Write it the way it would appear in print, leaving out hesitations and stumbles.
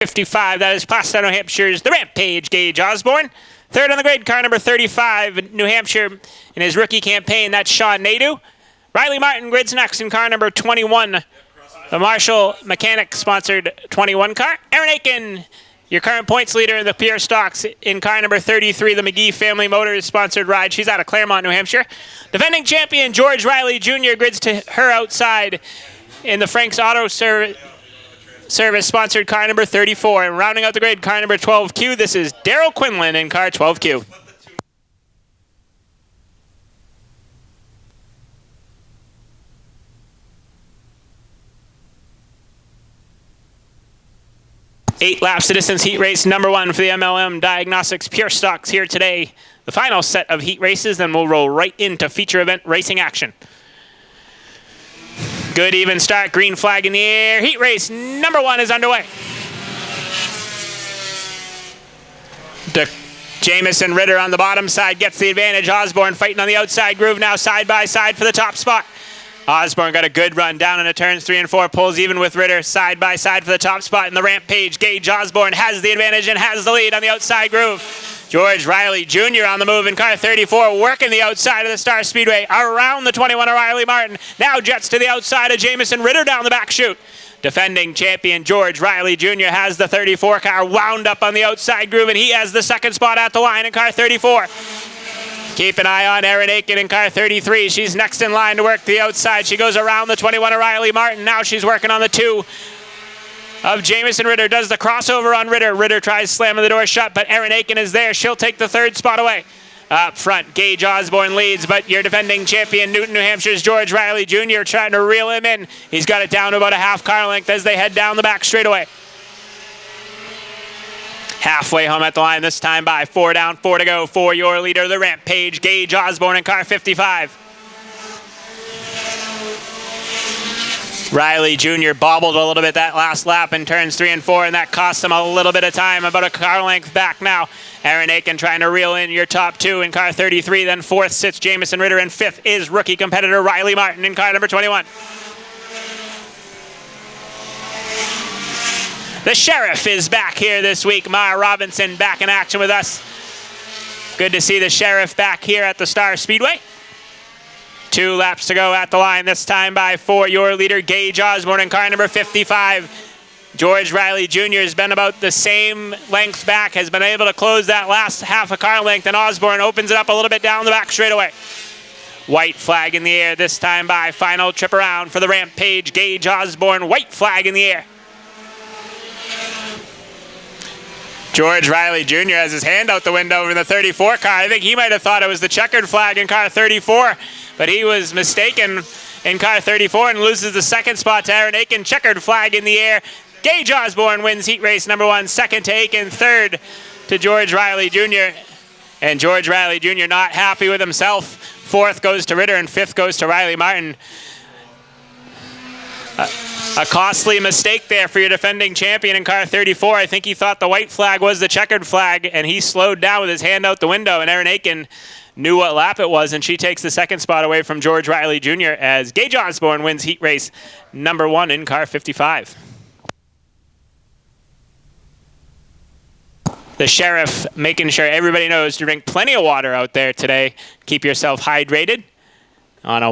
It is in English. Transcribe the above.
55, that is Plastow, New Hampshire's The Rampage, Gage Osborne. Third on the grade, car number 35, New Hampshire in his rookie campaign, that's Sean Nadeau. Riley Martin grids next in car number 21, the Marshall Mechanic-sponsored 21 car. Aaron Aiken, your current points leader in the Pure Stocks in car number 33, the McGee Family Motors-sponsored ride. She's out of Claremont, New Hampshire. Defending champion George Riley Jr. grids to her outside in the Frank's Auto Service sponsored car number 34. And rounding out the grade, car number 12Q, this is Daryl Quinlan in car 12Q. Eight laps to distance heat race number one for the MLM Diagnostics Pure Stocks here today. The final set of heat races, then we'll roll right into feature event racing action. Good even start, green flag in the air. Heat race number one is underway. Jamison Ritter on the bottom side gets the advantage. Osborne fighting on the outside groove now, side by side for the top spot. Osborne got a good run down into turns 3 and 4, pulls even with Ritter side by side for the top spot in the Rampage. Gage Osborne has the advantage and has the lead on the outside groove. George Riley Jr. on the move in car 34, working the outside of the Star Speedway around the 21 of Riley Martin. Now jets to the outside of Jamison Ritter down the back chute. Defending champion George Riley Jr. has the 34 car wound up on the outside groove, and he has the second spot at the line in car 34. Keep an eye on Aaron Aiken in car 33. She's next in line to work the outside. She goes around the 21 of Riley Martin. Now she's working on the 2 of Jamison Ritter. Does the crossover on Ritter. Ritter tries slamming the door shut, but Aaron Aiken is there. She'll take the third spot away. Up front, Gage Osborne leads, but your defending champion, Newton, New Hampshire's George Riley Jr. trying to reel him in. He's got it down to about a half car length as they head down the back straightaway. Halfway home at the line this time by 4 down, 4 to go for your leader, the Rampage, Gage Osborne in car 55. Riley Jr. bobbled a little bit that last lap in turns 3 and 4, and that cost him a little bit of time, about a car length back now. Aaron Aiken trying to reel in your top 2 in car 33, then 4th sits Jamison Ritter, and 5th is rookie competitor Riley Martin in car number 21. The Sheriff is back here this week. Mara Robinson back in action with us. Good to see the Sheriff back here at the Star Speedway. 2 laps to go at the line, this time by 4. Your leader, Gage Osborne in car number 55. George Riley Jr. has been about the same length back, has been able to close that last half a car length, and Osborne opens it up a little bit down the back straightaway. White flag in the air, this time by final trip around for the Rampage, Gage Osborne. White flag in the air. George Riley Jr. has his hand out the window in the 34 car. I think he might have thought it was the checkered flag in car 34, but he was mistaken in car 34 and loses the second spot to Aaron Aiken. Checkered flag in the air. Gage Osborne wins heat race number 1. Second to Aiken, third to George Riley Jr. And George Riley Jr. not happy with himself. 4th goes to Ritter and 5th goes to Riley Martin. A costly mistake there for your defending champion in car 34. I think he thought the white flag was the checkered flag, and he slowed down with his hand out the window, and Aaron Aiken knew what lap it was, and she takes the second spot away from George Riley Jr. as Gage Osborne wins heat race number 1 in car 55. The Sheriff making sure everybody knows to drink plenty of water out there today. Keep yourself hydrated on a